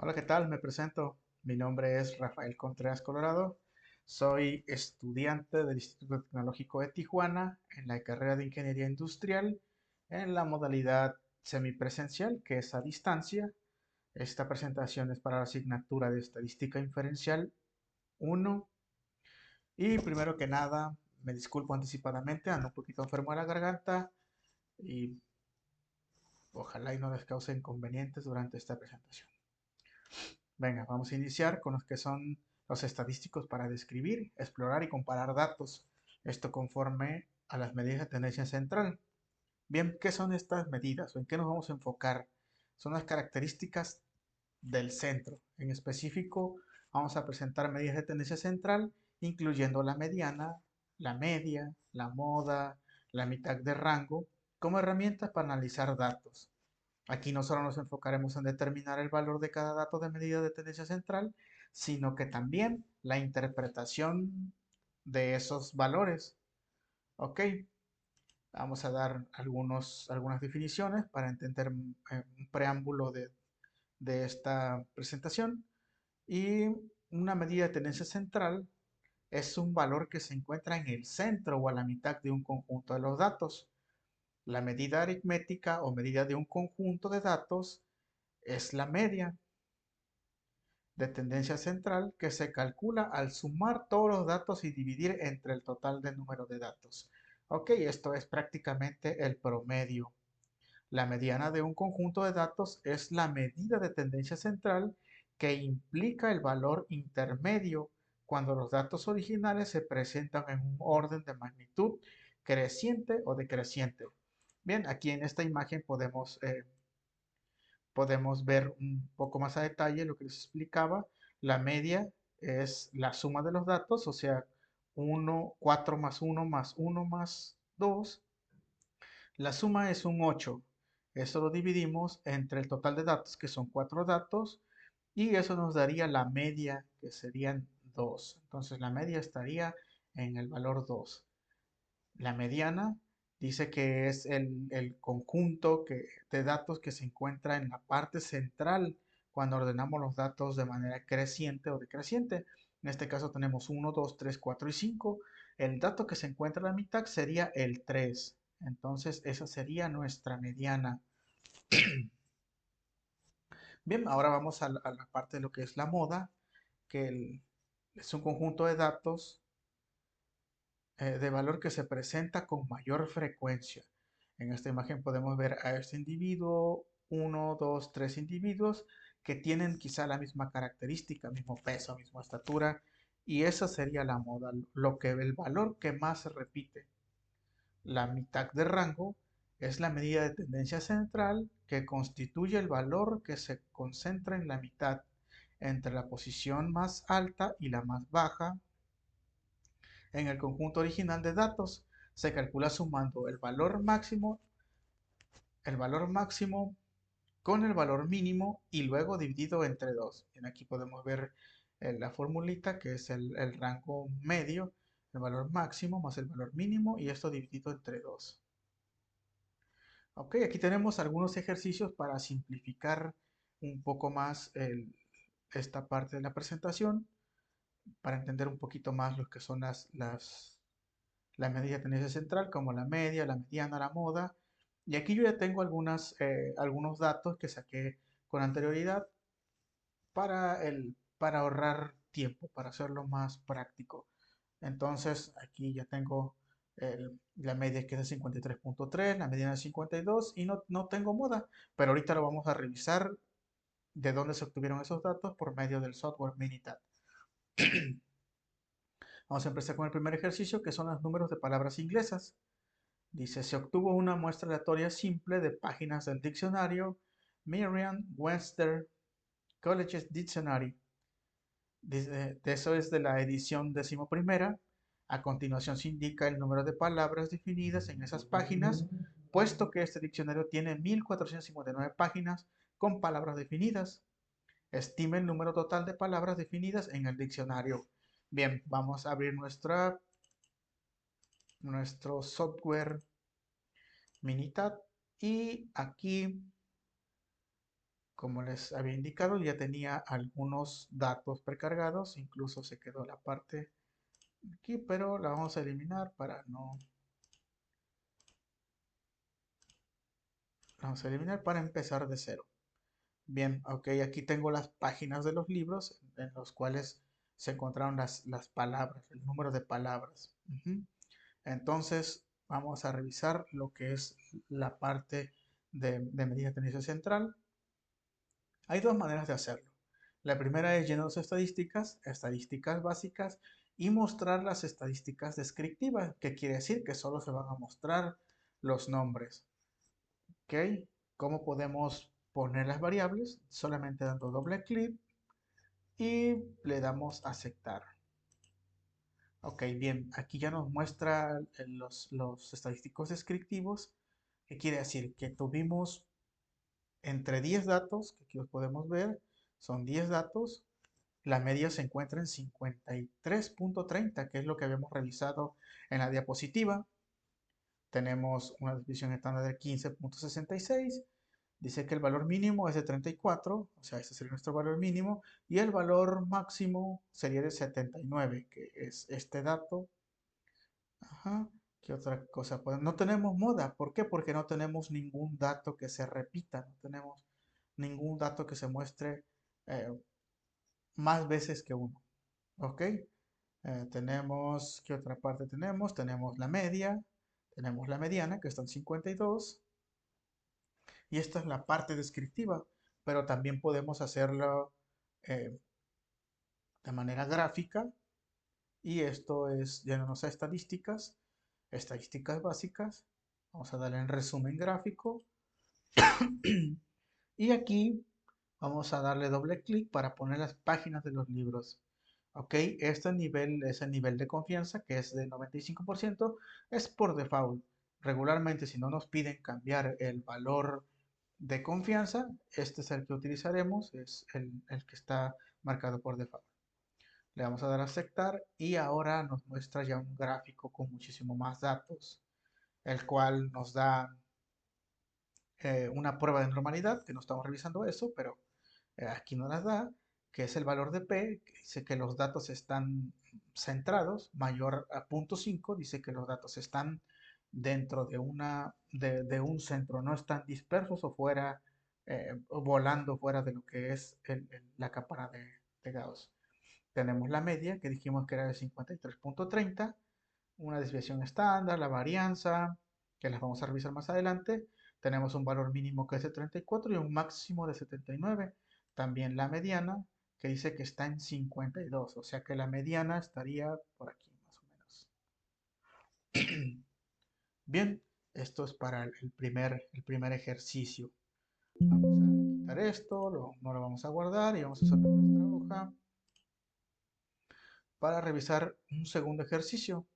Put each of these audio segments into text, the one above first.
Hola, ¿qué tal? Me presento. Mi nombre es Rafael Contreras Colorado. Soy estudiante del Instituto Tecnológico de Tijuana en la carrera de Ingeniería Industrial en la modalidad semipresencial, que es a distancia. Esta presentación es para la asignatura de Estadística Inferencial 1. Y primero que nada, me disculpo anticipadamente, ando un poquito enfermo de la garganta y ojalá y no les cause inconvenientes durante esta presentación. Venga, vamos a iniciar con los que son los estadísticos para describir, explorar y comparar datos. Esto conforme a las medidas de tendencia central. Bien, ¿qué son estas medidas o en qué nos vamos a enfocar? Son las características del centro. En específico, vamos a presentar medidas de tendencia central, incluyendo la mediana, la media, la moda, la mitad de rango, como herramientas para analizar datos. Aquí no solo nos enfocaremos en determinar el valor de cada dato de medida de tendencia central, sino que también la interpretación de esos valores. Ok, vamos a dar algunas definiciones para entender un preámbulo de esta presentación. Y una medida de tendencia central es un valor que se encuentra en el centro o a la mitad de un conjunto de los datos. La medida aritmética o medida de un conjunto de datos es la media de tendencia central que se calcula al sumar todos los datos y dividir entre el total del número de datos. Ok, esto es prácticamente el promedio. La mediana de un conjunto de datos es la medida de tendencia central que implica el valor intermedio cuando los datos originales se presentan en un orden de magnitud creciente o decreciente. Bien, aquí en esta imagen podemos ver un poco más a detalle lo que les explicaba. La media es la suma de los datos, o sea, 4 más uno más 2. La suma es un 8. Eso lo dividimos entre el total de datos, que son 4 datos, y eso nos daría la media, que serían 2. Entonces la media estaría en el valor 2. La mediana dice que es el conjunto de datos que se encuentra en la parte central cuando ordenamos los datos de manera creciente o decreciente. En este caso tenemos 1, 2, 3, 4 y 5. El dato que se encuentra en la mitad sería el 3. Entonces esa sería nuestra mediana. Bien, ahora vamos a la parte de lo que es la moda, que es un conjunto de datos de valor que se presenta con mayor frecuencia. En esta imagen podemos ver a este individuo, uno, dos, tres individuos que tienen quizá la misma característica, mismo peso, misma estatura, y esa sería la moda, el valor que más se repite. La mitad de rango es la medida de tendencia central que constituye el valor que se concentra en la mitad entre la posición más alta y la más baja en el conjunto original de datos. Se calcula sumando el valor máximo con el valor mínimo y luego dividido entre 2. Aquí podemos ver la formulita que es el rango medio, el valor máximo más el valor mínimo y esto dividido entre 2. Ok, aquí tenemos algunos ejercicios para simplificar un poco más esta parte de la presentación, para entender un poquito más lo que son la medida de tendencia central, como la media, la mediana, la moda. Y aquí yo ya tengo algunos datos que saqué con anterioridad para ahorrar tiempo, para hacerlo más práctico. Entonces, aquí ya tengo la media que es de 53.3, la mediana de 52 y no tengo moda, pero ahorita lo vamos a revisar de dónde se obtuvieron esos datos por medio del software Minitab. Vamos a empezar con el primer ejercicio, que son los números de palabras inglesas. Dice, se obtuvo una muestra aleatoria simple de páginas del diccionario Merriam-Webster College's Dictionary. Eso es de la edición 11ª. A continuación se indica el número de palabras definidas en esas páginas, puesto que este diccionario tiene 1459 páginas con palabras definidas. Estime el número total de palabras definidas en el diccionario. Bien, vamos a abrir nuestro software Minitab y aquí como les había indicado, ya tenía algunos datos precargados, incluso se quedó la parte aquí, pero la vamos a eliminar para no... La vamos a eliminar para empezar de cero. Bien, ok, aquí tengo las páginas de los libros en los cuales se encontraron las palabras, el número de palabras. Ujú. Entonces, vamos a revisar lo que es la parte de medida de tendencia central. Hay dos maneras de hacerlo. La primera es llenar estadísticas, estadísticas básicas, y mostrar las estadísticas descriptivas, que quiere decir que solo se van a mostrar los nombres. ¿Ok? ¿Cómo podemos poner las variables? Solamente dando doble clic y le damos a aceptar. Ok, bien, aquí ya nos muestra los estadísticos descriptivos, que quiere decir que tuvimos entre 10 datos, que aquí los podemos ver, son 10 datos, la media se encuentra en 53.30, que es lo que habíamos revisado en la diapositiva. Tenemos una división estándar de 15.66. Dice que el valor mínimo es de 34, o sea, ese sería nuestro valor mínimo, y el valor máximo sería de 79, que es este dato. Ajá. ¿Qué otra cosa? Pues no tenemos moda. ¿Por qué? Porque no tenemos ningún dato que se repita, no tenemos ningún dato que se muestre eh, más veces que uno. ¿Ok? Tenemos, ¿qué otra parte tenemos? Tenemos la media, tenemos la mediana, que está en 52, y esta es la parte descriptiva, pero también podemos hacerlo eh, de manera gráfica, y esto es llenarnos a estadísticas, estadísticas básicas. Vamos a darle en resumen gráfico, y aquí vamos a darle doble clic para poner las páginas de los libros. Ok, este nivel es el nivel de confianza, que es de 95%, es por default. Regularmente, si no nos piden cambiar el valor de confianza, este es el que utilizaremos, es el que está marcado por default. Le vamos a dar a aceptar y ahora nos muestra ya un gráfico con muchísimo más datos, el cual nos da una prueba de normalidad, que no estamos revisando eso, pero aquí nos las da, que es el valor de P, que dice que los datos están centrados, mayor a 0.5, dice que los datos están dentro de un centro, no están dispersos o fuera, o volando fuera de lo que es la cámara de Gauss. Tenemos la media, que dijimos que era de 53.30, una desviación estándar, la varianza, que las vamos a revisar más adelante. Tenemos un valor mínimo que es de 34 y un máximo de 79. También la mediana, que dice que está en 52, o sea que la mediana estaría por aquí más o menos. Bien, esto es para el primer ejercicio. Vamos a quitar esto, no lo vamos a guardar y vamos a usar nuestra hoja para revisar un segundo ejercicio.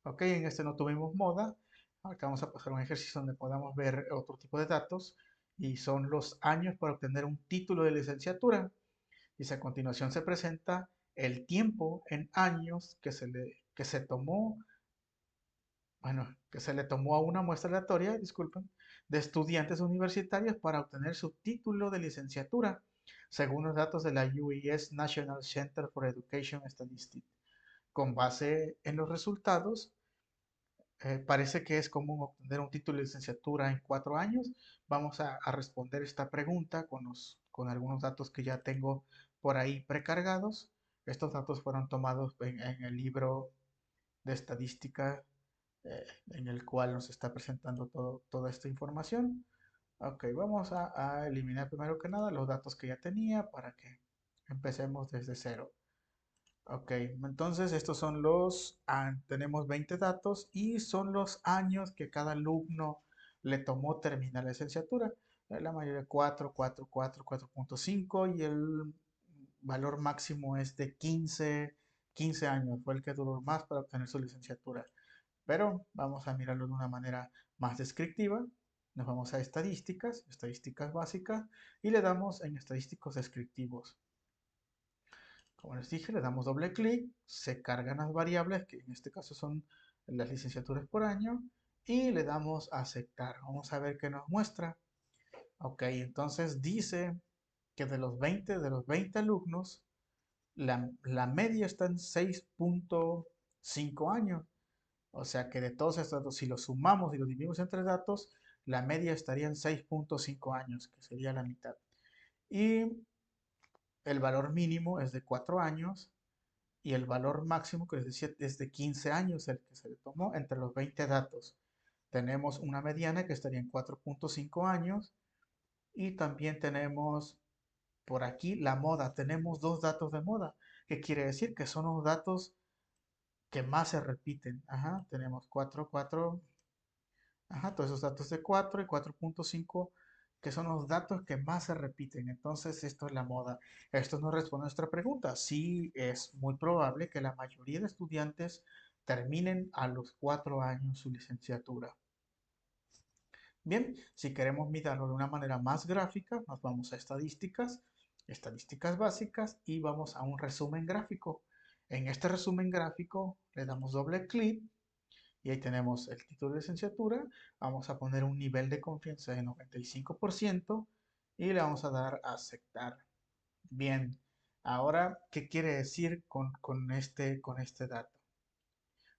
Ok, en este no tuvimos moda. Acá vamos a pasar a un ejercicio donde podamos ver otro tipo de datos y son los años para obtener un título de licenciatura. Y a continuación se presenta el tiempo en años que se tomó, bueno, que se le tomó a una muestra aleatoria, disculpen, de estudiantes universitarios para obtener su título de licenciatura, según los datos de la UES National Center for Education Statistics. Con base en los resultados, parece que es común obtener un título de licenciatura en 4 años. Vamos a responder esta pregunta con algunos datos que ya tengo por ahí precargados. Estos datos fueron tomados en el libro de estadística en el cual nos está presentando toda esta información. Ok, vamos a eliminar primero que nada los datos que ya tenía para que empecemos desde cero. Ok, entonces estos son tenemos 20 datos y son los años que cada alumno le tomó terminar la licenciatura. La mayoría 4, 4, 4, 4.5 y el valor máximo es de 15 años. Fue el que duró más para obtener su licenciatura. Pero vamos a mirarlo de una manera más descriptiva. Nos vamos a estadísticas, estadísticas básicas y le damos en estadísticos descriptivos. Como les dije, le damos doble clic, se cargan las variables, que en este caso son las licenciaturas por año, y le damos a aceptar. Vamos a ver qué nos muestra. Ok, entonces dice que de los 20 alumnos, la media está en 6.5 años. O sea que de todos estos datos, si los sumamos y los dividimos entre datos, la media estaría en 6.5 años, que sería la mitad. Y el valor mínimo es de 4 años y el valor máximo, que les decía, es de 15 años, el que se le tomó entre los 20 datos. Tenemos una mediana que estaría en 4.5 años y también tenemos por aquí la moda. Tenemos dos datos de moda, que quiere decir que son los datos que más se repiten. Ajá, tenemos 4, 4. Ajá, todos esos datos de 4 y 4.5 que son los datos que más se repiten. Entonces, esto es la moda. Esto nos responde a nuestra pregunta. Sí, es muy probable que la mayoría de estudiantes terminen a los 4 años su licenciatura. Bien, si queremos mirarlo de una manera más gráfica, nos vamos a estadísticas, estadísticas básicas y vamos a un resumen gráfico. En este resumen gráfico le damos doble clic y ahí tenemos el título de licenciatura. Vamos a poner un nivel de confianza de 95% y le vamos a dar a aceptar. Bien, ahora, ¿qué quiere decir con este dato?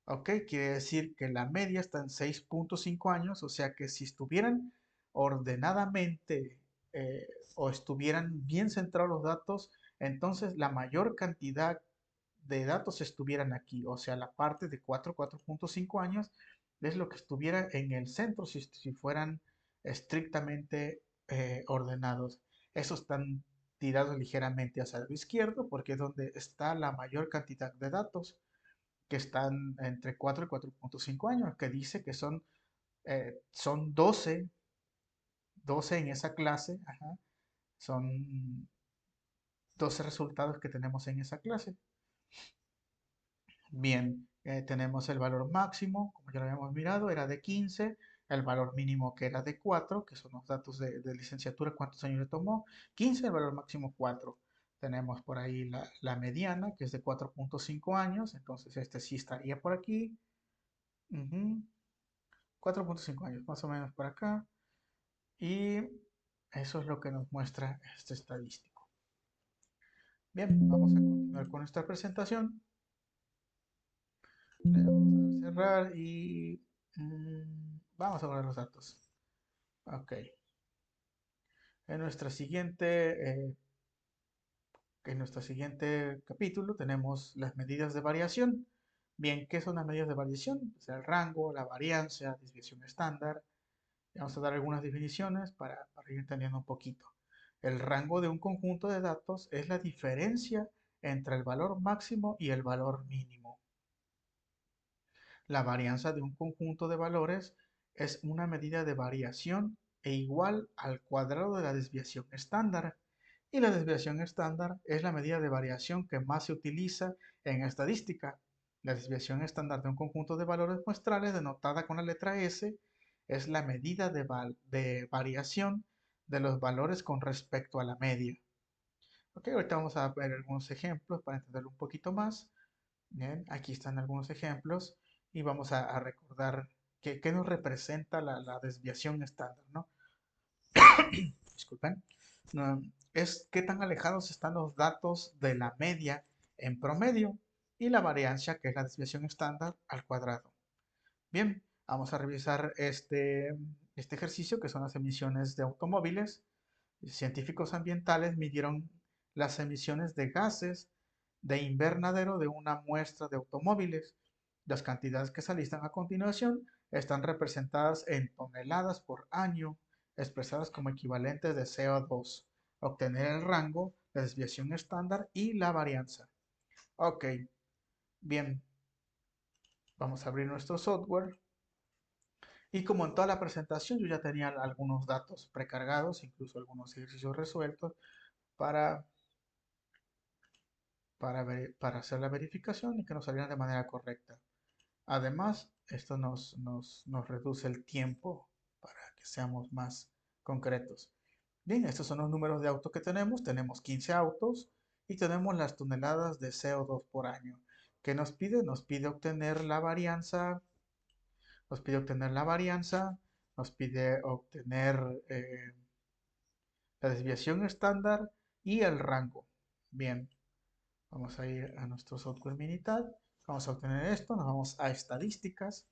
Ok, quiere decir que la media está en 6.5 años, o sea que si estuvieran ordenadamente eh, o estuvieran bien centrados los datos, entonces la mayor cantidad de datos estuvieran aquí, o sea, la parte de 4.5 años es lo que estuviera en el centro si fueran estrictamente ordenados. Esos están tirados ligeramente hacia el izquierdo porque es donde está la mayor cantidad de datos que están entre 4 y 4.5 años, que dice que son 12 en esa clase, ajá, son 12 resultados que tenemos en esa clase. Bien, tenemos el valor máximo, como ya lo habíamos mirado, era de 15, el valor mínimo que era de 4, que son los datos de licenciatura, cuántos años le tomó, 15, el valor máximo 4. Tenemos por ahí la mediana, que es de 4.5 años, entonces este sí estaría por aquí. Ujú. 4.5 años, más o menos por acá. Y eso es lo que nos muestra este estadístico. Bien, vamos a continuar con nuestra presentación. Le vamos a cerrar y vamos a ver los datos. Ok. En nuestra en nuestro siguiente capítulo tenemos las medidas de variación. Bien, ¿qué son las medidas de variación? Pues el rango, la varianza, desviación estándar. Vamos a dar algunas definiciones para ir entendiendo un poquito. El rango de un conjunto de datos es la diferencia entre el valor máximo y el valor mínimo. La varianza de un conjunto de valores es una medida de variación e igual al cuadrado de la desviación estándar. Y la desviación estándar es la medida de variación que más se utiliza en estadística. La desviación estándar de un conjunto de valores muestrales, denotada con la letra S, es la medida de variación de los valores con respecto a la media. Ok, ahorita vamos a ver algunos ejemplos para entenderlo un poquito más. Bien, aquí están algunos ejemplos y vamos a recordar qué nos representa la desviación estándar, ¿no? Disculpen. No, es qué tan alejados están los datos de la media en promedio y la variancia, que es la desviación estándar, al cuadrado. Bien, vamos a revisar este ejercicio, que son las emisiones de automóviles. Científicos ambientales midieron las emisiones de gases de invernadero de una muestra de automóviles. Las cantidades que se alistan a continuación están representadas en toneladas por año, expresadas como equivalentes de CO2. Obtener el rango, la desviación estándar y la varianza. Ok, bien, vamos a abrir nuestro software. Y como en toda la presentación, yo ya tenía algunos datos precargados, incluso algunos ejercicios resueltos para para hacer la verificación y que nos salieran de manera correcta. Además, esto nos reduce el tiempo para que seamos más concretos. Bien, estos son los números de autos que tenemos. Tenemos 15 autos y tenemos las toneladas de CO2 por año. ¿Qué nos pide? Nos pide obtener la varianza, nos pide obtener la varianza, nos pide obtener la desviación estándar y el rango. Bien, vamos a ir a nuestro software Minitab. Vamos a obtener esto, nos vamos a estadísticas,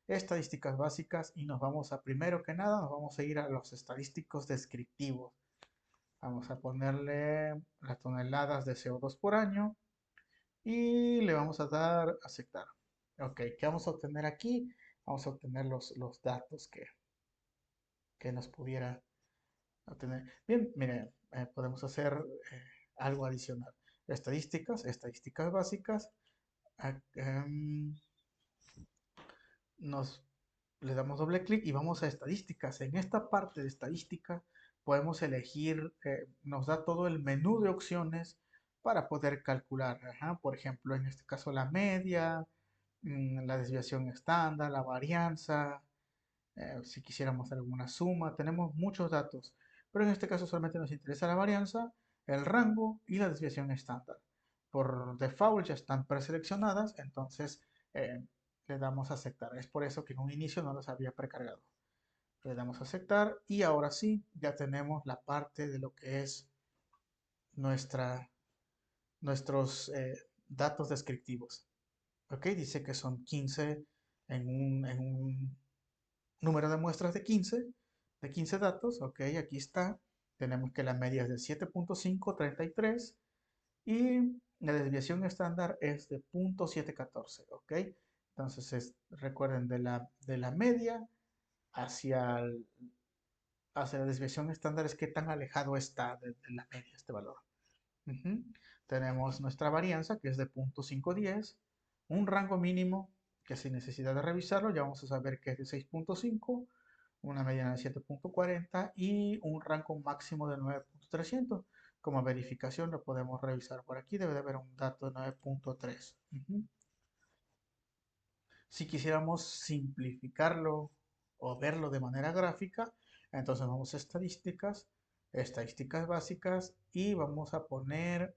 estadísticas básicas y nos vamos a, primero que nada, nos vamos a ir a los estadísticos descriptivos. Vamos a ponerle las toneladas de CO2 por año y le vamos a dar a aceptar. Ok, ¿qué vamos a obtener aquí? Vamos a obtener los datos que nos pudiera obtener. Bien, mire, podemos hacer algo adicional. Estadísticas, estadísticas básicas. Nos le damos doble clic y vamos a estadísticas. En esta parte de estadística podemos elegir, nos da todo el menú de opciones para poder calcular. Ajá, por ejemplo, en este caso la media, la desviación estándar, la varianza, si quisiéramos alguna suma, tenemos muchos datos, pero en este caso solamente nos interesa la varianza, el rango y la desviación estándar. Por default ya están preseleccionadas, entonces eh, le damos a aceptar. Es por eso que en un inicio no los había precargado. Le damos a aceptar y ahora sí, ya tenemos la parte de lo que es nuestra, nuestros datos descriptivos. ¿Ok? Dice que son 15 en un número de muestras de 15 datos, ok, aquí está. Tenemos que la media es de 7.533 y la desviación estándar es de 0.714, ok. Entonces, recuerden, de la media hacia, hacia la desviación estándar es qué tan alejado está de la media este valor. Ujú. Tenemos nuestra varianza que es de 0.510, un rango mínimo que sin necesidad de revisarlo ya vamos a saber que es de 6.5, una mediana de 7.40 y un rango máximo de 9.300. Como verificación lo podemos revisar por aquí, debe de haber un dato de 9.3. Ujú. Si quisiéramos simplificarlo o verlo de manera gráfica, entonces vamos a estadísticas, estadísticas básicas y vamos a poner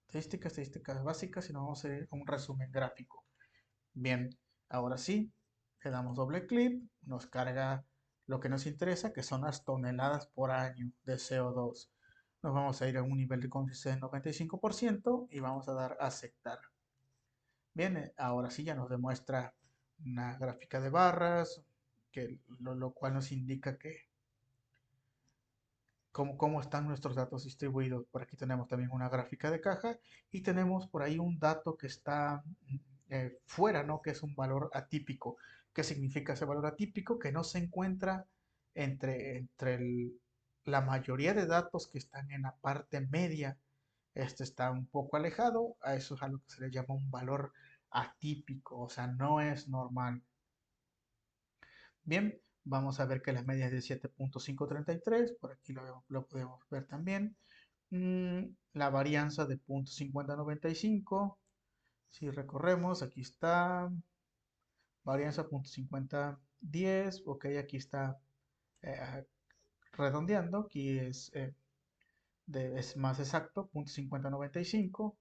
estadísticas, estadísticas básicas y nos vamos a ir a un resumen gráfico. Bien, ahora sí, le damos doble clic, nos carga lo que nos interesa, que son las toneladas por año de CO2. Nos vamos a ir a un nivel de conciencia del 95% y vamos a dar a aceptar. Bien, ahora sí ya nos demuestra una gráfica de barras, que lo cual nos indica que cómo están nuestros datos distribuidos. Por aquí tenemos también una gráfica de caja y tenemos por ahí un dato que está fuera, ¿no? Que es un valor atípico. ¿Qué significa ese valor atípico? Que no se encuentra la mayoría de datos que están en la parte media. Este está un poco alejado, a eso es a lo que se le llama un valor atípico, o sea, no es normal. Bien, vamos a ver que las medias de 7.533, por aquí lo podemos ver también. La varianza de 0.5095, si recorremos, aquí está, varianza 0.5010, ok, aquí está eh, redondeando, aquí es más exacto, 0.5095.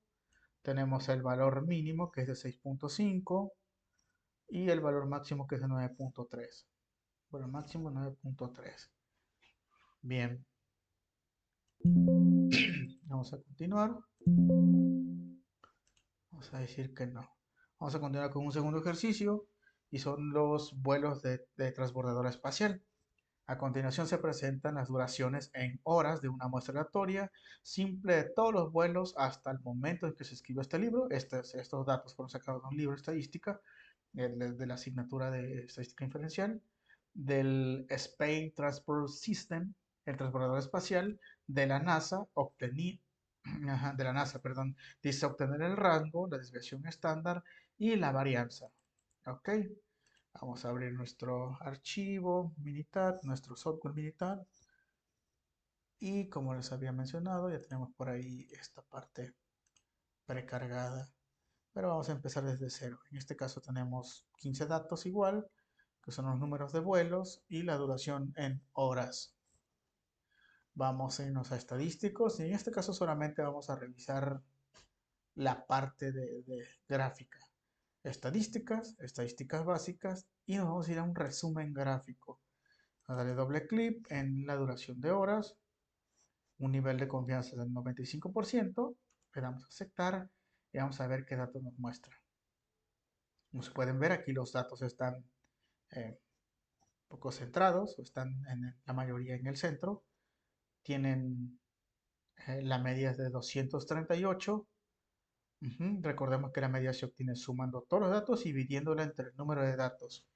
Tenemos el valor mínimo que es de 6.5 y el valor máximo que es de 9.3. Bueno, máximo 9.3. Bien, vamos a continuar. Vamos a decir que no. Vamos a continuar con un segundo ejercicio y son los vuelos de transbordadora espacial. A continuación se presentan las duraciones en horas de una muestra aleatoria simple de todos los vuelos hasta el momento en que se escribió este libro. Estos datos fueron sacados de un libro de estadística, de la asignatura de estadística inferencial, del Space Transport System, el transbordador espacial de la NASA, de la NASA, perdón, dice obtener el rango, la desviación estándar y la varianza. ¿Ok? Vamos a abrir nuestro archivo Minitab, nuestro software Minitab. Y como les había mencionado, ya tenemos por ahí esta parte precargada. Pero vamos a empezar desde cero. En este caso tenemos 15 datos igual, que son los números de vuelos y la duración en horas. Vamos a irnos a estadísticos y en este caso solamente vamos a revisar la parte de gráfica. Estadísticas, estadísticas básicas y nos vamos a ir a un resumen gráfico. A darle doble clic en la duración de horas un nivel de confianza del 95%, le damos a aceptar y vamos a ver qué datos nos muestra. Como se pueden ver, aquí los datos están poco centrados, o están en la mayoría en el centro. Tienen la media es de 238. Recordemos que la media se obtiene sumando todos los datos y dividiéndola entre el número de datos.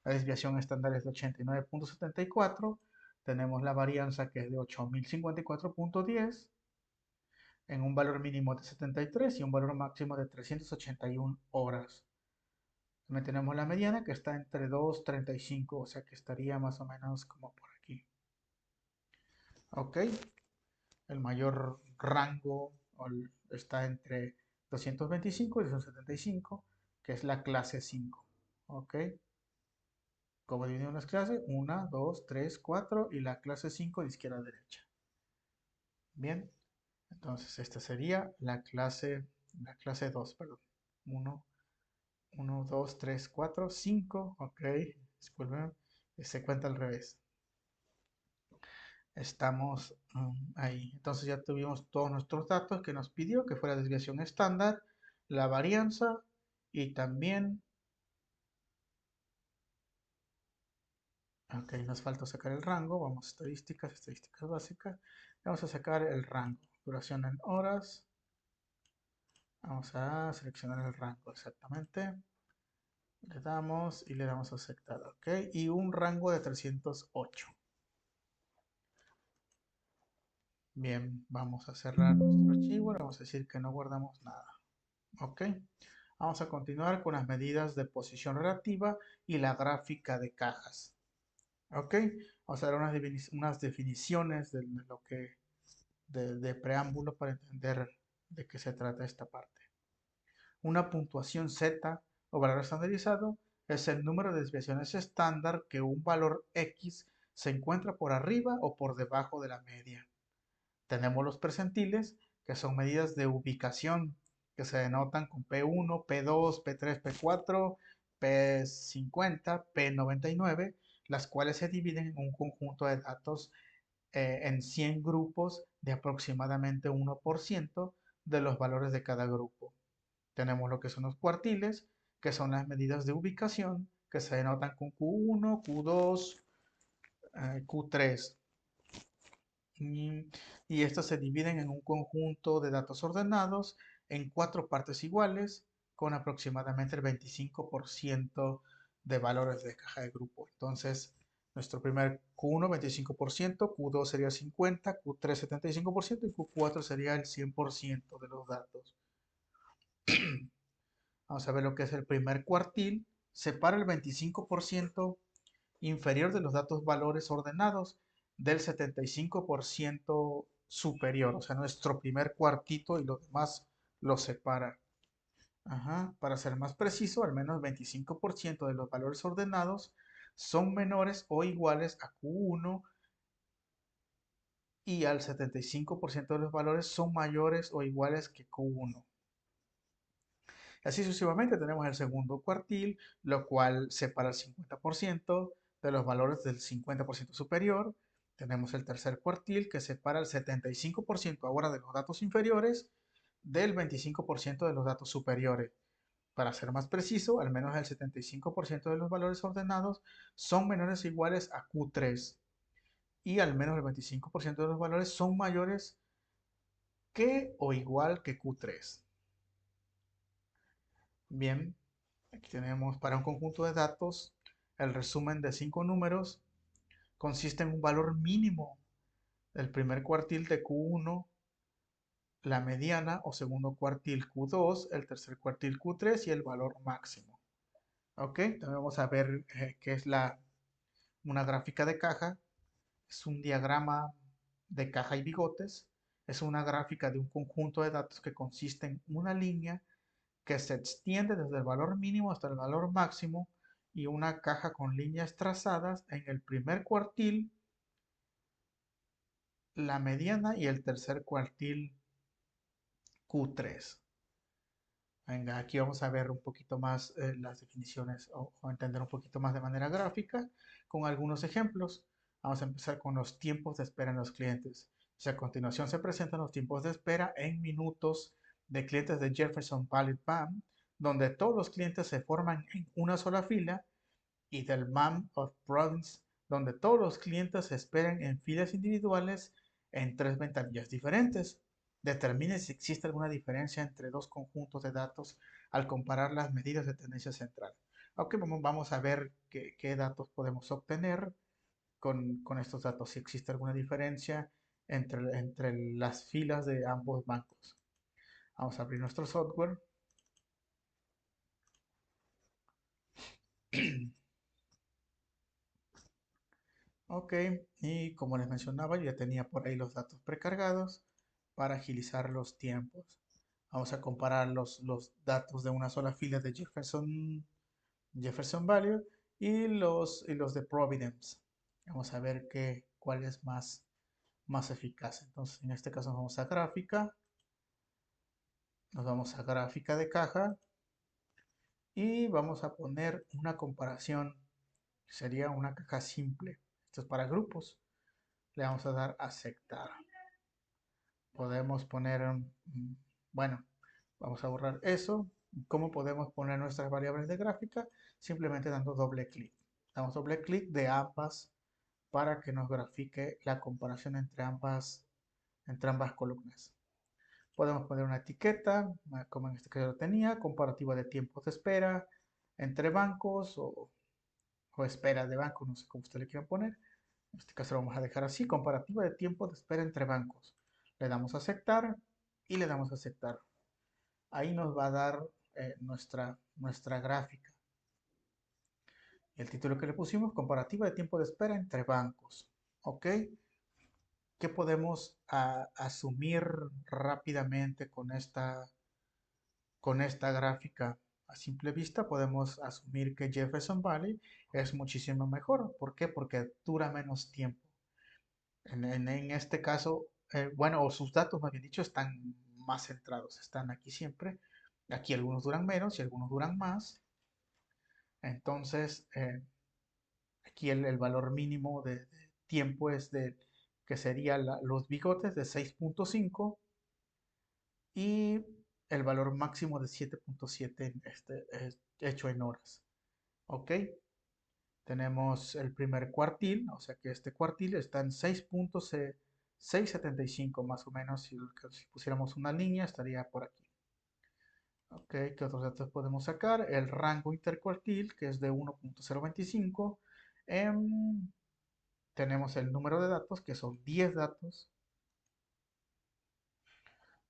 La desviación estándar es de 89.74. Tenemos la varianza que es de 8054.10 en un valor mínimo de 73 y un valor máximo de 381 horas. También tenemos la mediana que está entre 2,35, o sea que estaría más o menos como por aquí. Ok, el mayor rango está entre 225 y 275, que es la clase 5. Ok, como dividimos las clases, 1, 2, 3, 4 y la clase 5 de izquierda a derecha. Bien, entonces esta sería la clase 2, perdón. 1, 1, 2, 3, 4, 5. Ok, disculpen, se cuenta al revés. Estamos ahí. Entonces ya tuvimos todos nuestros datos que nos pidió, que fue la desviación estándar, la varianza y también, ok, nos falta sacar el rango. Vamos a estadísticas, estadísticas básicas. Vamos a sacar el rango, duración en horas. Vamos a seleccionar el rango exactamente. Le damos y le damos a aceptar, ok. Y un rango de 308. Bien, vamos a cerrar nuestro archivo. Le vamos a decir que no guardamos nada. Ok. Vamos a continuar con las medidas de posición relativa y la gráfica de cajas. Ok. Vamos a dar unas definiciones de lo que de preámbulo para entender de qué se trata esta parte. Una puntuación Z o valor estandarizado es el número de desviaciones estándar que un valor X se encuentra por arriba o por debajo de la media. Tenemos los percentiles, que son medidas de ubicación, que se denotan con P1, P2, P3, P4, P50, P99, las cuales se dividen en un conjunto de datos en 100 grupos de aproximadamente 1% de los valores de cada grupo. Tenemos lo que son los cuartiles, que son las medidas de ubicación, que se denotan con Q1, Q2, Q3. Y estas se dividen en un conjunto de datos ordenados en 4 partes iguales, con aproximadamente el 25% de valores de caja de grupo. Entonces, nuestro primer Q1, 25%, Q2 sería 50%, Q3, 75% y Q4 sería el 100% de los datos. Vamos a ver lo que es el primer cuartil. Separa el 25% inferior de los datos valores ordenados del 75% superior. O sea, nuestro primer cuartito y los demás lo separa. Ajá. Para ser más preciso, al menos 25% de los valores ordenados son menores o iguales a Q1 y al 75% de los valores son mayores o iguales que Q1. Así sucesivamente tenemos el segundo cuartil, lo cual separa el 50% de los valores del 50% superior. Tenemos el tercer cuartil que separa el 75% ahora de los datos inferiores del 25% de los datos superiores. Para ser más preciso, al menos el 75% de los valores ordenados son menores o iguales a Q3 y al menos el 25% de los valores son mayores que o igual que Q3. Bien, aquí tenemos para un conjunto de datos el resumen de 5 números. Consiste en un valor mínimo del primer cuartil de Q1, la mediana o segundo cuartil Q2, el tercer cuartil Q3 y el valor máximo. Ok, también vamos a ver qué es una gráfica de caja. Es un diagrama de caja y bigotes. Es una gráfica de un conjunto de datos que consiste en una línea que se extiende desde el valor mínimo hasta el valor máximo y una caja con líneas trazadas en el primer cuartil, la mediana y el tercer cuartil Q3. Venga, aquí vamos a ver un poquito más las definiciones o entender un poquito más de manera gráfica con algunos ejemplos. Vamos a empezar con los tiempos de espera en los clientes. sea, a continuación se presentan los tiempos de espera en minutos de clientes de Jefferson Pallet BAM, donde todos los clientes se forman en una sola fila, y del BAM of Province, donde todos los clientes esperan en filas individuales en tres ventanillas diferentes. Determine si existe alguna diferencia entre dos conjuntos de datos al comparar las medidas de tendencia central. Ok, vamos a ver qué datos podemos obtener con estos datos, si existe alguna diferencia entre las filas de ambos bancos. Vamos a abrir nuestro software. Ok, y como les mencionaba, ya tenía por ahí los datos precargados para agilizar los tiempos. Vamos a comparar los datos de una sola fila de Jefferson Value y los de Providence. Vamos a ver cuál es más eficaz. Entonces, en este caso nos vamos a gráfica de caja y vamos a poner una comparación, que sería una caja simple. Esto es para grupos. Le vamos a dar a aceptar. Podemos poner, bueno, vamos a borrar eso. ¿Cómo podemos poner nuestras variables de gráfica? Simplemente dando doble clic. Damos doble clic de ambas para que nos grafique la comparación entre ambas columnas. Podemos poner una etiqueta, como en este caso lo tenía, comparativa de tiempos de espera entre bancos o espera de bancos, no sé cómo usted le quiera poner. En este caso lo vamos a dejar así, comparativa de tiempo de espera entre bancos. Le damos a aceptar y le damos a aceptar. Ahí nos va a dar nuestra gráfica. El título que le pusimos, comparativa de tiempo de espera entre bancos. ¿Ok? ¿Qué podemos asumir rápidamente con esta gráfica? A simple vista podemos asumir que Jefferson Valley es muchísimo mejor. ¿Por qué? Porque dura menos tiempo. En este caso, bueno, o sus datos, más bien dicho, están más centrados, están aquí siempre. Aquí algunos duran menos y algunos duran más. Entonces, aquí el valor mínimo de tiempo es que sería los bigotes de 6.5 y el valor máximo de 7.7 hecho en horas. ¿Ok? Tenemos el primer cuartil, o sea que este cuartil está en 6.675 más o menos. Si pusiéramos una línea, estaría por aquí. Ok, ¿qué otros datos podemos sacar? El rango intercuartil, que es de 1.025. Tenemos el número de datos, que son 10 datos.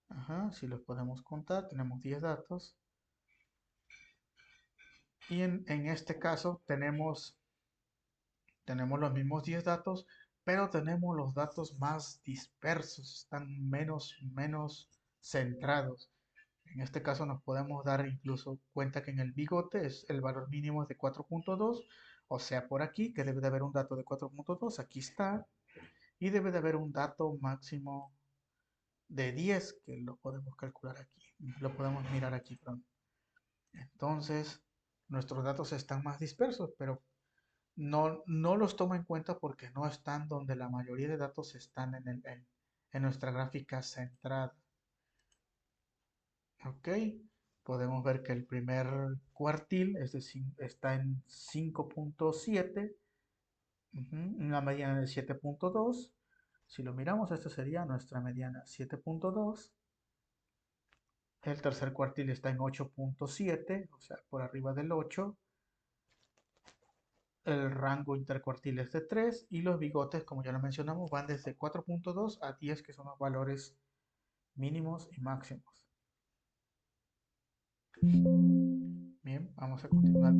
Ajá, si los podemos contar, tenemos 10 datos. Y en este caso tenemos los mismos 10 datos, pero tenemos los datos más dispersos, están menos centrados. En este caso nos podemos dar incluso cuenta que en el bigote el valor mínimo es de 4.2, o sea, por aquí, que debe de haber un dato de 4.2, aquí está, y debe de haber un dato máximo de 10, que lo podemos calcular aquí, lo podemos mirar aquí, perdón. Entonces, nuestros datos están más dispersos, pero no los toma en cuenta porque no están donde la mayoría de datos están en nuestra gráfica centrada. Ok, podemos ver que el primer cuartil está en 5.7, una mediana de 7.2. Si lo miramos, esta sería nuestra mediana 7.2. El tercer cuartil está en 8.7, o sea, por arriba del 8. El rango intercuartil es de 3 y los bigotes, como ya lo mencionamos, van desde 4.2 a 10, que son los valores mínimos y máximos. Bien, vamos a continuar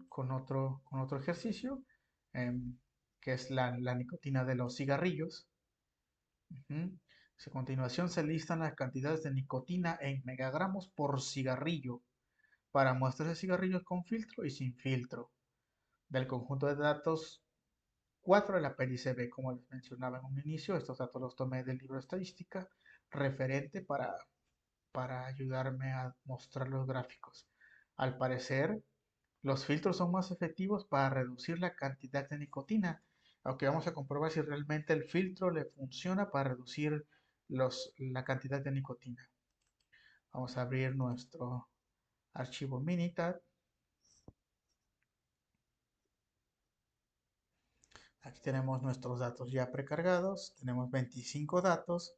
con otro ejercicio, em, que es la nicotina de los cigarrillos. Ujú. A continuación se listan las cantidades de nicotina en megagramos por cigarrillo para muestras de cigarrillos con filtro y sin filtro. Del conjunto de datos 4 de la PLCB, como les mencionaba en un inicio, estos datos los tomé del libro de estadística referente para ayudarme a mostrar los gráficos. Al parecer, los filtros son más efectivos para reducir la cantidad de nicotina. Ok, vamos a comprobar si realmente el filtro le funciona para reducir la cantidad de nicotina. Vamos a abrir nuestro archivo Minitab. Aquí tenemos nuestros datos ya precargados. Tenemos 25 datos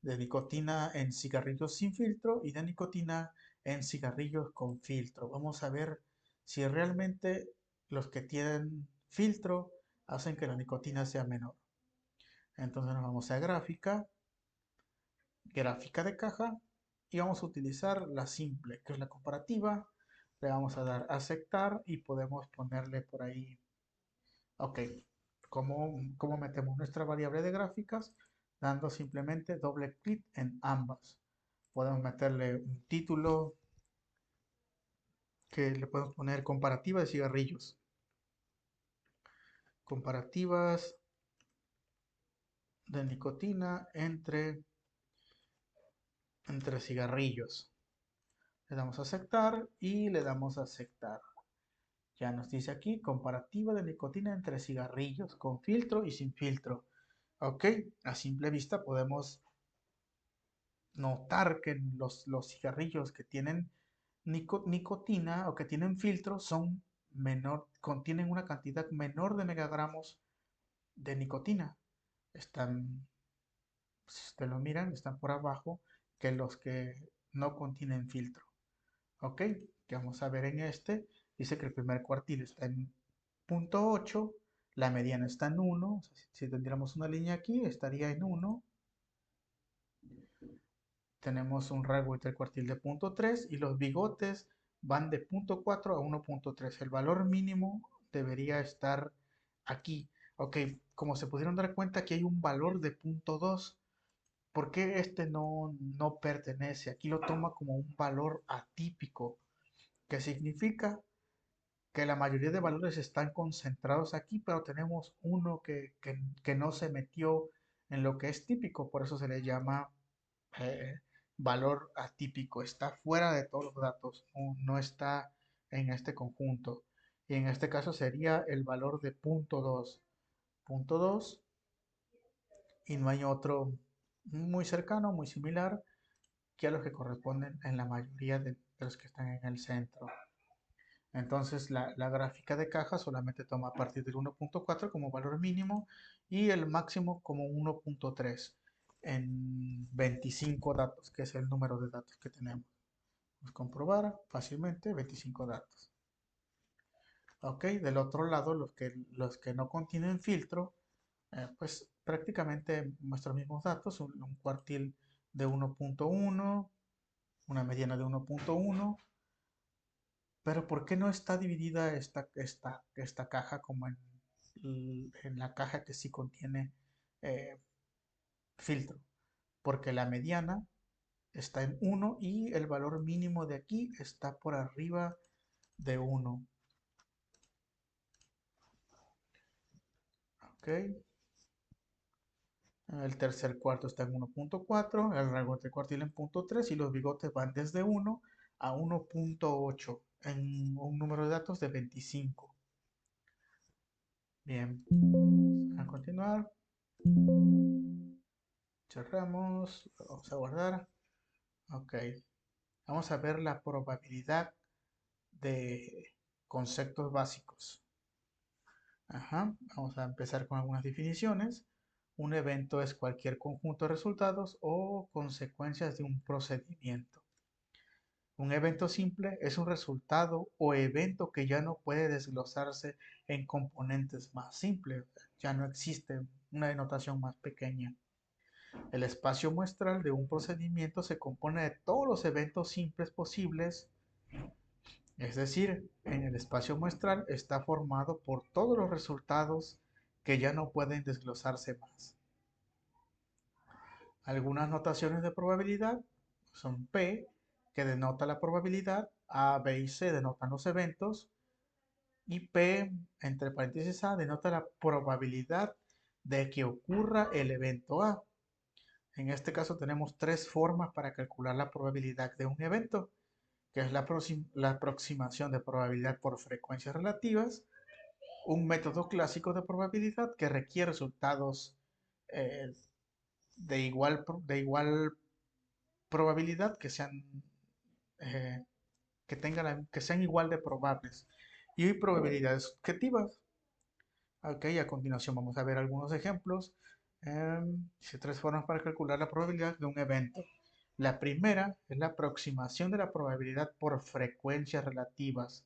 de nicotina en cigarrillos sin filtro y de nicotina en cigarrillos con filtro. Vamos a ver si realmente los que tienen filtro hacen que la nicotina sea menor. Entonces nos vamos a gráfica, gráfica de caja y vamos a utilizar la simple, que es la comparativa. Le vamos a dar a aceptar y podemos ponerle por ahí. Ok, ¿cómo metemos nuestra variable de gráficas? Dando simplemente doble clic en ambas. Podemos meterle un título que le podemos poner comparativa de cigarrillos. Comparativas de nicotina entre cigarrillos. Le damos a aceptar y le damos a aceptar. Ya nos dice aquí comparativa de nicotina entre cigarrillos con filtro y sin filtro. Ok, a simple vista podemos notar que los cigarrillos que tienen nicotina o que tienen filtro contienen una cantidad menor de megagramos de nicotina. Están, si ustedes lo miran, están por abajo que los que no contienen filtro. Ok, que vamos a ver en este. Dice que el primer cuartil está en 0.8, la mediana está en 1. O sea, si tendríamos una línea aquí, estaría en 1. Tenemos un rango intercuartil de 0.3 y los bigotes van de 0.4 a 1.3. El valor mínimo debería estar aquí. Ok, como se pudieron dar cuenta, aquí hay un valor de 0.2. ¿Por qué este no pertenece? Aquí lo toma como un valor atípico, que significa que la mayoría de valores están concentrados aquí, pero tenemos uno que no se metió en lo que es típico, por eso se le llama eh, valor atípico, está fuera de todos los datos, no está en este conjunto. Y en este caso sería el valor de punto 2 y no hay otro muy cercano, muy similar que a los que corresponden en la mayoría de los que están en el centro. Entonces la gráfica de caja solamente toma a partir del 1.4 como valor mínimo y el máximo como 1.3 en 25 datos, que es el número de datos que tenemos. Vamos a comprobar fácilmente 25 datos. Ok, del otro lado, los que no contienen filtro, pues prácticamente nuestros mismos datos, un cuartil de 1.1, una mediana de 1.1. Pero ¿por qué no está dividida esta caja como en la caja que sí contiene eh, filtro? Porque la mediana está en 1 y el valor mínimo de aquí está por arriba de 1. ¿Ok? El tercer cuarto está en 1.4, el rango de cuartil en 0.3 y los bigotes van desde 1 a 1.8 en un número de datos de 25. Bien, a continuar. Cerramos, vamos a guardar. Ok, vamos a ver la probabilidad de conceptos básicos. Ajá, vamos a empezar con algunas definiciones. Un evento es cualquier conjunto de resultados o consecuencias de un procedimiento. Un evento simple es un resultado o evento que ya no puede desglosarse en componentes más simples. Ya no existe una denotación más pequeña. El espacio muestral de un procedimiento se compone de todos los eventos simples posibles, es decir, en el espacio muestral está formado por todos los resultados que ya no pueden desglosarse más. Algunas notaciones de probabilidad son P, que denota la probabilidad, A, B y C denotan los eventos, y P, entre paréntesis A, denota la probabilidad de que ocurra el evento A. En este caso tenemos tres formas para calcular la probabilidad de un evento, que es la aproximación de probabilidad por frecuencias relativas, un método clásico de probabilidad que requiere resultados eh, de igual probabilidad eh, que sean igual de probables y probabilidades subjetivas. Ok, a continuación vamos a ver algunos ejemplos. Dice tres formas para calcular la probabilidad de un evento. La primera es la aproximación de la probabilidad por frecuencias relativas.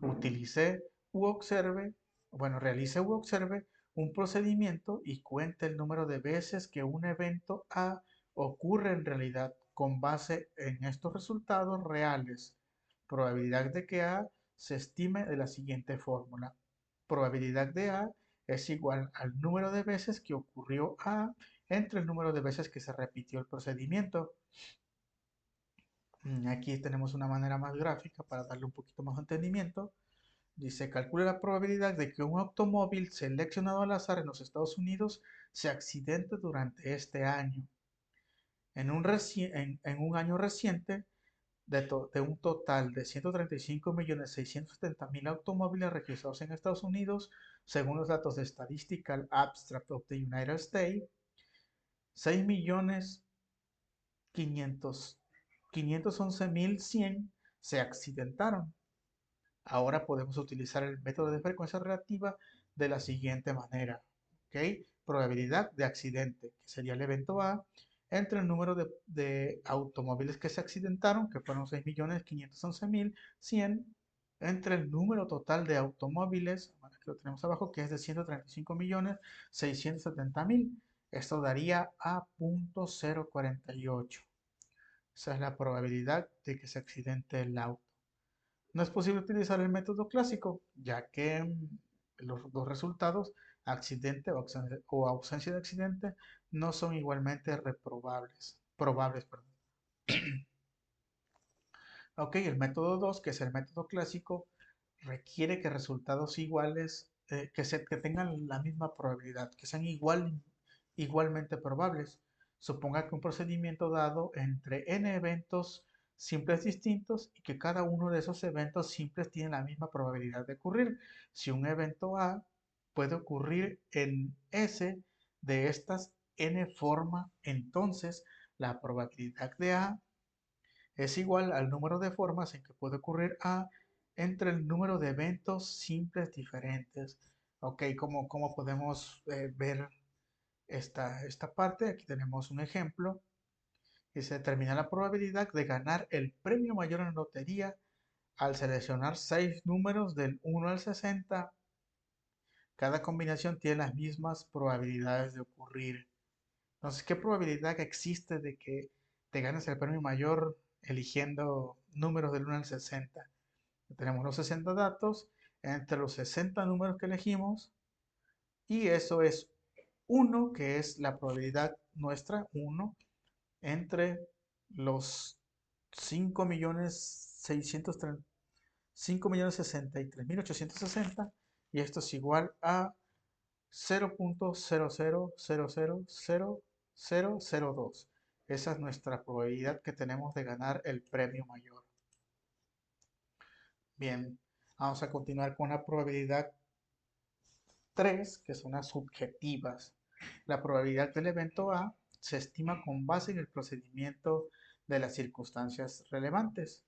Utilice u observe, realice u observe un procedimiento y cuente el número de veces que un evento A ocurre en realidad con base en estos resultados reales. Probabilidad de que A se estime de la siguiente fórmula. Probabilidad de A es igual al número de veces que ocurrió A entre el número de veces que se repitió el procedimiento. Aquí tenemos una manera más gráfica para darle un poquito más de entendimiento. Dice, calcula la probabilidad de que un automóvil seleccionado al azar en los Estados Unidos se accidente durante este año. En un año reciente, de un total de 135.670.000 automóviles registrados en Estados Unidos, según los datos de Statistical Abstract of the United States, 6.511.100 se accidentaron. Ahora podemos utilizar el método de frecuencia relativa de la siguiente manera. ¿Ok? Probabilidad de accidente, que sería el evento A, entre el número de automóviles que se accidentaron, que fueron 6.511.100, entre el número total de automóviles, bueno, que lo tenemos abajo, que es de 135.670.000. Esto daría A.048. Esa es la probabilidad de que se accidente el auto. No es posible utilizar el método clásico, ya que los dos resultados, accidente o ausencia de accidente, no son igualmente probables, perdón. Ok, el método 2, que es el método clásico, requiere que resultados iguales, que tengan la misma probabilidad, que sean igualmente probables. Suponga que un procedimiento dado entre n eventos simples distintos y que cada uno de esos eventos simples tiene la misma probabilidad de ocurrir. Si un evento A puede ocurrir en S de estas n formas, entonces la probabilidad de A es igual al número de formas en que puede ocurrir A entre el número de eventos simples diferentes. Ok, ¿cómo podemos ver esta parte? Aquí tenemos un ejemplo y se determina la probabilidad de ganar el premio mayor en la lotería al seleccionar 6 números del 1 al 60. Cada combinación tiene las mismas probabilidades de ocurrir. Entonces, ¿qué probabilidad existe de que te ganes el premio mayor eligiendo números del 1 al 60? Tenemos los 60 datos entre los 60 números que elegimos y eso es 1, que es la probabilidad nuestra, 1, entre los 5.663.860 y esto es igual a 0.000000002. Esa es nuestra probabilidad que tenemos de ganar el premio mayor. Bien, vamos a continuar con la probabilidad 3, que son las subjetivas. La probabilidad del evento A se estima con base en el procedimiento de las circunstancias relevantes.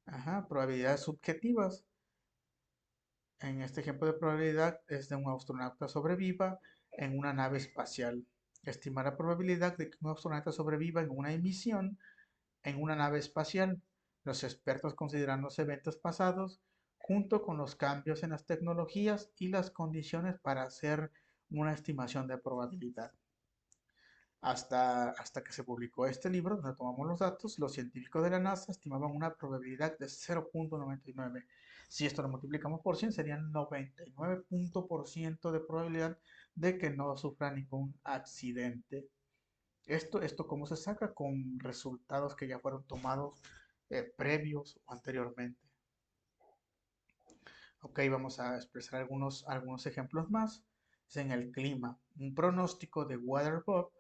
Ajá, probabilidades subjetivas. En este ejemplo de probabilidad es de un astronauta sobreviva en una nave espacial. Estimar la probabilidad de que un astronauta sobreviva en una emisión en una nave espacial. Los expertos consideran los eventos pasados junto con los cambios en las tecnologías y las condiciones para hacer una estimación de probabilidad. Hasta que se publicó este libro, donde tomamos los datos, los científicos de la NASA estimaban una probabilidad de 0.99. Si esto lo multiplicamos por 100, serían 99% de probabilidad de que no sufra ningún accidente. Esto cómo se saca con resultados que ya fueron tomados previos o anteriormente. Ok, vamos a expresar algunos ejemplos más. Es en el clima. Un pronóstico de WeatherBob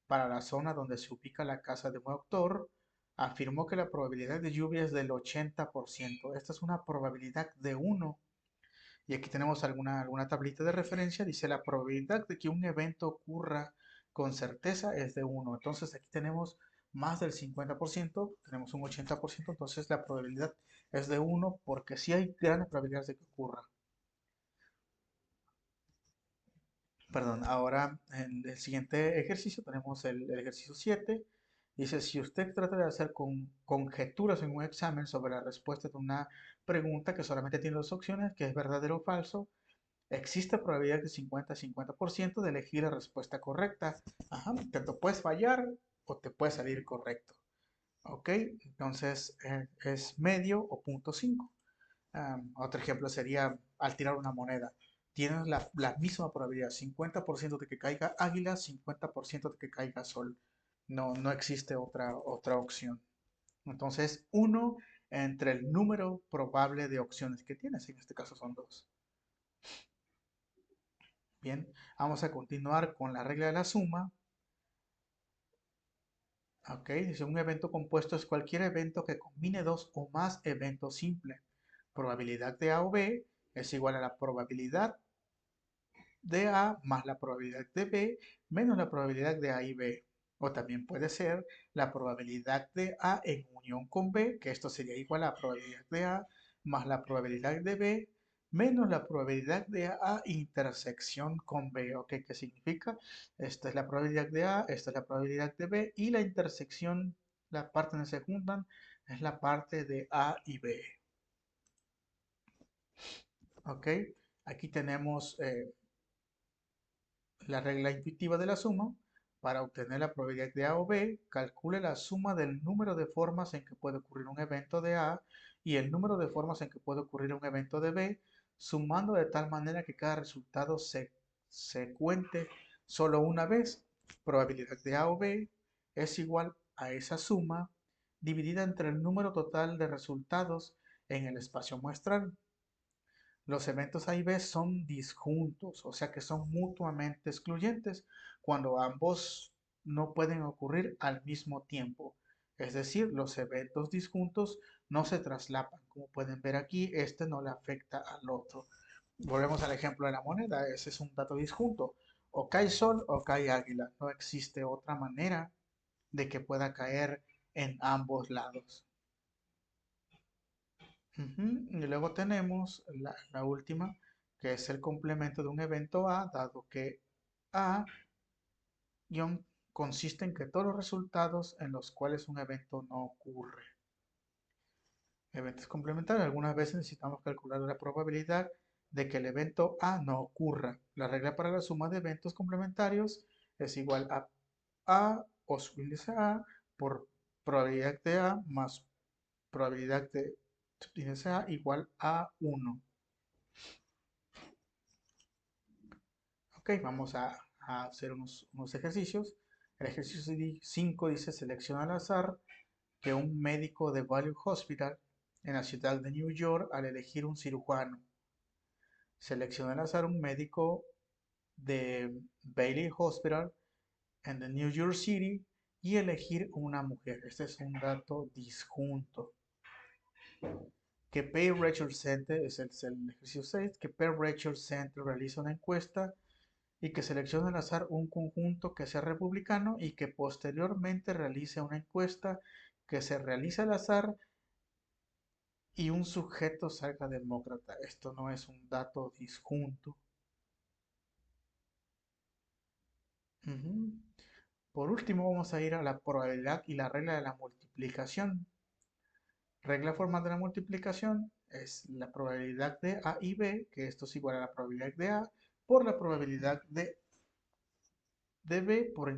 para la zona donde se ubica la casa de un autor afirmó que la probabilidad de lluvia es del 80%. Esta es una probabilidad de 1. Y aquí tenemos alguna tablita de referencia. Dice la probabilidad de que un evento ocurra con certeza es de 1. Entonces aquí tenemos más del 50%, tenemos un 80%, entonces la probabilidad es de 1 porque sí hay grandes probabilidades de que ocurra. Perdón, ahora en el siguiente ejercicio tenemos el ejercicio 7. Dice, si usted trata de hacer conjeturas en un examen sobre la respuesta de una pregunta que solamente tiene dos opciones, que es verdadero o falso, existe probabilidad de 50-50% de elegir la respuesta correcta. Ajá, te puedes fallar o te puede salir correcto. ¿Ok? Entonces es medio o punto 5. Otro ejemplo sería al tirar una moneda. Tienes la misma probabilidad, 50% de que caiga águila, 50% de que caiga sol. No existe otra opción. Entonces, uno entre el número probable de opciones que tienes, en este caso son dos. Bien, vamos a continuar con la regla de la suma. Ok, dice un evento compuesto es cualquier evento que combine dos o más eventos simples. Probabilidad de A o B es igual a la probabilidad de A más la probabilidad de B menos la probabilidad de A y B. O también puede ser la probabilidad de A en unión con B, que esto sería igual a la probabilidad de A más la probabilidad de B menos la probabilidad de A intersección con B. ¿Ok? ¿Qué significa? Esta es la probabilidad de A, esta es la probabilidad de B y la intersección, la parte donde se juntan, es la parte de A y B. ¿Ok? Aquí tenemos la regla intuitiva de la suma. Para obtener la probabilidad de A o B, calcule la suma del número de formas en que puede ocurrir un evento de A y el número de formas en que puede ocurrir un evento de B, sumando de tal manera que cada resultado se cuente solo una vez. Probabilidad de A o B es igual a esa suma dividida entre el número total de resultados en el espacio muestral. Los eventos A y B son disjuntos, o sea que son mutuamente excluyentes cuando ambos no pueden ocurrir al mismo tiempo. Es decir, los eventos disjuntos no se traslapan. Como pueden ver aquí, este no le afecta al otro. Volvemos al ejemplo de la moneda. Ese es un dato disjunto. O cae sol o cae águila. No existe otra manera de que pueda caer en ambos lados. Y luego tenemos la última, que es el complemento de un evento A, dado que A consiste en que todos los resultados en los cuales un evento no ocurre. Eventos complementarios. Algunas veces necesitamos calcular la probabilidad de que el evento A no ocurra. La regla para la suma de eventos complementarios es igual a A o subíndice A por probabilidad de A más probabilidad de subíndice A igual a 1. Ok, vamos a hacer unos ejercicios. El ejercicio 5 dice, selecciona al azar que un médico de Value Hospital en la ciudad de New York al elegir un cirujano. Selecciona al azar un médico de Bailey Hospital en the New York City y elegir una mujer. Este es un dato disjunto. Que Pay Rachel Center, es el ejercicio 6, que Pay Rachel Center realiza una encuesta y que seleccione al azar un conjunto que sea republicano y que posteriormente realice una encuesta que se realice al azar y un sujeto salga demócrata. Esto no es un dato disjunto. Ujú. Por último, vamos a ir a la probabilidad y la regla de la multiplicación. Regla formal de la multiplicación es la probabilidad de A y B, que esto es igual a la probabilidad de A por la probabilidad de B por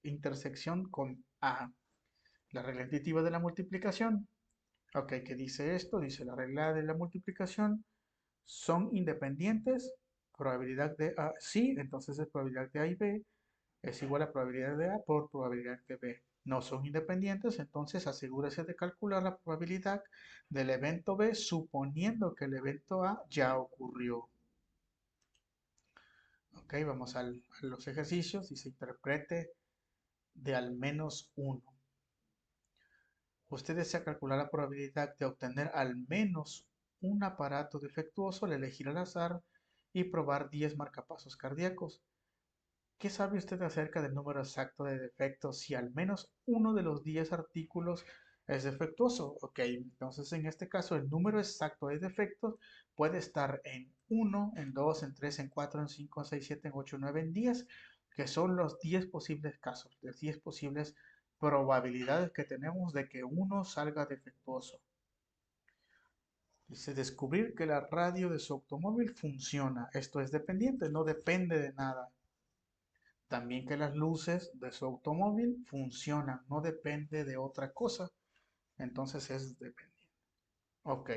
intersección con A. La regla intuitiva de la multiplicación. Ok, ¿qué dice esto? Dice la regla de la multiplicación son independientes. Probabilidad de A, sí, entonces es probabilidad de A y B es igual a probabilidad de A por probabilidad de B. No son independientes, entonces asegúrese de calcular la probabilidad del evento B suponiendo que el evento A ya ocurrió. Ok, vamos a los ejercicios y se interprete de al menos uno. Usted desea calcular la probabilidad de obtener al menos un aparato defectuoso al elegir al azar y probar 10 marcapasos cardíacos. ¿Qué sabe usted acerca del número exacto de defectos si al menos uno de los 10 artículos es defectuoso? Ok, entonces en este caso el número exacto de defectos puede estar en uno, en 2, en 3, en 4, en 5, en 6, 7, en 8, 9, en 10, que son los 10 posibles casos, las 10 posibles probabilidades que tenemos de que uno salga defectuoso. Dice descubrir que la radio de su automóvil funciona. Esto es dependiente, no depende de nada. También que las luces de su automóvil funcionan, no depende de otra cosa, entonces es dependiente. Ok,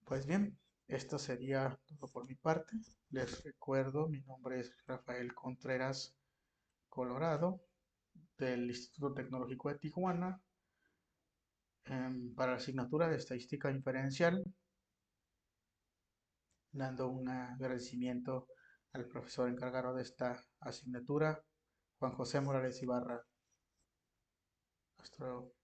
pues bien, esto sería todo por mi parte. Les recuerdo, mi nombre es Rafael Contreras Colorado, del Instituto Tecnológico de Tijuana, para la asignatura de Estadística Inferencial, dando un agradecimiento al profesor encargado de esta asignatura, Juan José Morales Ibarra. Hasta luego.